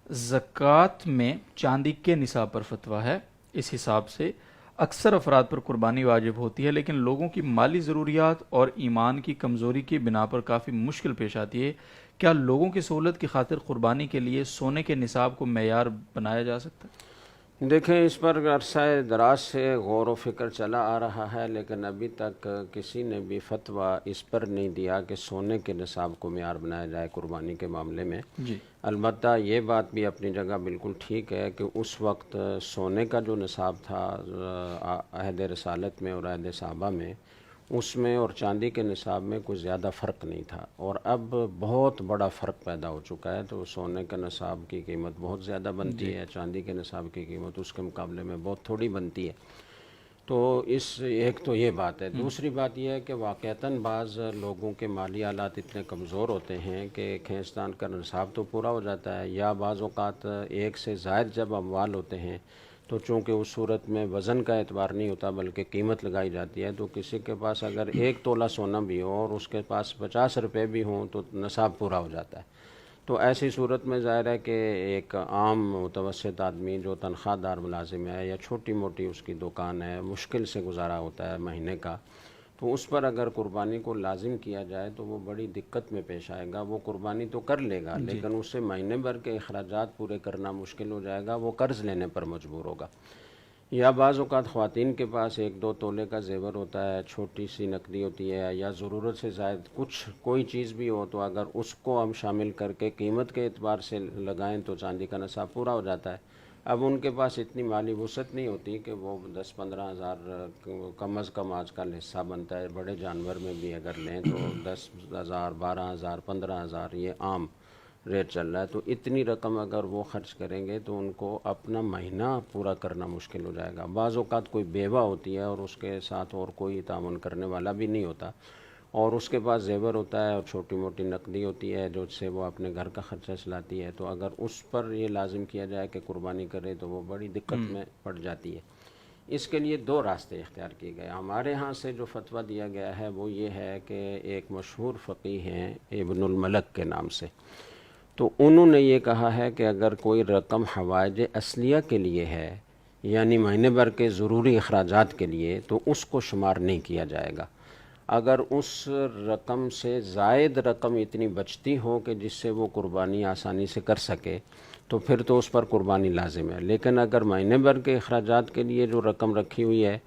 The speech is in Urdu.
زکوٰۃ میں چاندی کے نصاب پر فتویٰ ہے۔ اس حساب سے اکثر افراد پر قربانی واجب ہوتی ہے، لیکن لوگوں کی مالی ضروریات اور ایمان کی کمزوری کی بنا پر کافی مشکل پیش آتی ہے۔ کیا لوگوں کی سہولت کی خاطر قربانی کے لیے سونے کے نصاب کو معیار بنایا جا سکتا ہے؟ دیکھیں، اس پر عرصہ دراز سے غور و فکر چلا آ رہا ہے، لیکن ابھی تک کسی نے بھی فتویٰ اس پر نہیں دیا کہ سونے کے نصاب کو معیار بنایا جائے قربانی کے معاملے میں۔ جی البتہ یہ بات بھی اپنی جگہ بالکل ٹھیک ہے کہ اس وقت سونے کا جو نصاب تھا عہد رسالت میں اور عہد صحابہ میں، اس میں اور چاندی کے نصاب میں کوئی زیادہ فرق نہیں تھا، اور اب بہت بڑا فرق پیدا ہو چکا ہے۔ تو سونے کا نصاب کی قیمت بہت زیادہ بنتی ہے، چاندی کے نصاب کی قیمت اس کے مقابلے میں بہت تھوڑی بنتی ہے۔ تو ایک تو یہ بات ہے۔ دوسری بات یہ ہے کہ واقعتاً بعض لوگوں کے مالی حالات اتنے کمزور ہوتے ہیں کہ کھینچتان کا نصاب تو پورا ہو جاتا ہے، یا بعض اوقات ایک سے زائد جب اموال ہوتے ہیں تو چونکہ اس صورت میں وزن کا اعتبار نہیں ہوتا بلکہ قیمت لگائی جاتی ہے، تو کسی کے پاس اگر 1 تولہ سونا بھی ہو اور اس کے پاس 50 روپے بھی ہوں تو نصاب پورا ہو جاتا ہے۔ تو ایسی صورت میں ظاہر ہے کہ ایک عام متوسط آدمی جو تنخواہ دار ملازم ہے یا چھوٹی موٹی اس کی دکان ہے، مشکل سے گزارا ہوتا ہے مہینے کا، تو اس پر اگر قربانی کو لازم کیا جائے تو وہ بڑی دقت میں پیش آئے گا۔ وہ قربانی تو کر لے گا، لیکن اس سے مہینے بھر کے اخراجات پورے کرنا مشکل ہو جائے گا، وہ قرض لینے پر مجبور ہوگا۔ یا بعض اوقات خواتین کے پاس 1-2 تولے کا زیور ہوتا ہے، چھوٹی سی نقدی ہوتی ہے، یا ضرورت سے زائد کوئی چیز بھی ہو، تو اگر اس کو ہم شامل کر کے قیمت کے اعتبار سے لگائیں تو چاندی کا نصاب پورا ہو جاتا ہے۔ اب ان کے پاس اتنی مالی وسعت نہیں ہوتی کہ وہ 10-15 ہزار کم از کم آج کل حصہ بنتا ہے، بڑے جانور میں بھی اگر لیں تو 10,000 12,000 15,000 یہ عام ریٹ چل رہا ہے۔ تو اتنی رقم اگر وہ خرچ کریں گے تو ان کو اپنا مہینہ پورا کرنا مشکل ہو جائے گا۔ بعض اوقات کوئی بیوہ ہوتی ہے اور اس کے ساتھ اور کوئی تعاون کرنے والا بھی نہیں ہوتا، اور اس کے پاس زیور ہوتا ہے اور چھوٹی موٹی نقدی ہوتی ہے جو سے وہ اپنے گھر کا خرچہ چلاتی ہے، تو اگر اس پر یہ لازم کیا جائے کہ قربانی کرے تو وہ بڑی دقت میں پڑ جاتی ہے۔ اس کے لیے 2 راستے اختیار کیے گئے۔ ہمارے ہاں سے جو فتویٰ دیا گیا ہے وہ یہ ہے کہ ایک مشہور فقیہ ہیں ابن الملک کے نام سے، تو انہوں نے یہ کہا ہے کہ اگر کوئی رقم حوائج اصلیہ کے لیے ہے، یعنی مہینے بھر کے ضروری اخراجات کے لیے، تو اس کو شمار نہیں کیا جائے گا۔ اگر اس رقم سے زائد رقم اتنی بچتی ہو کہ جس سے وہ قربانی آسانی سے کر سکے تو پھر تو اس پر قربانی لازم ہے، لیکن اگر مہینے بھر کے اخراجات کے لیے جو رقم رکھی ہوئی ہے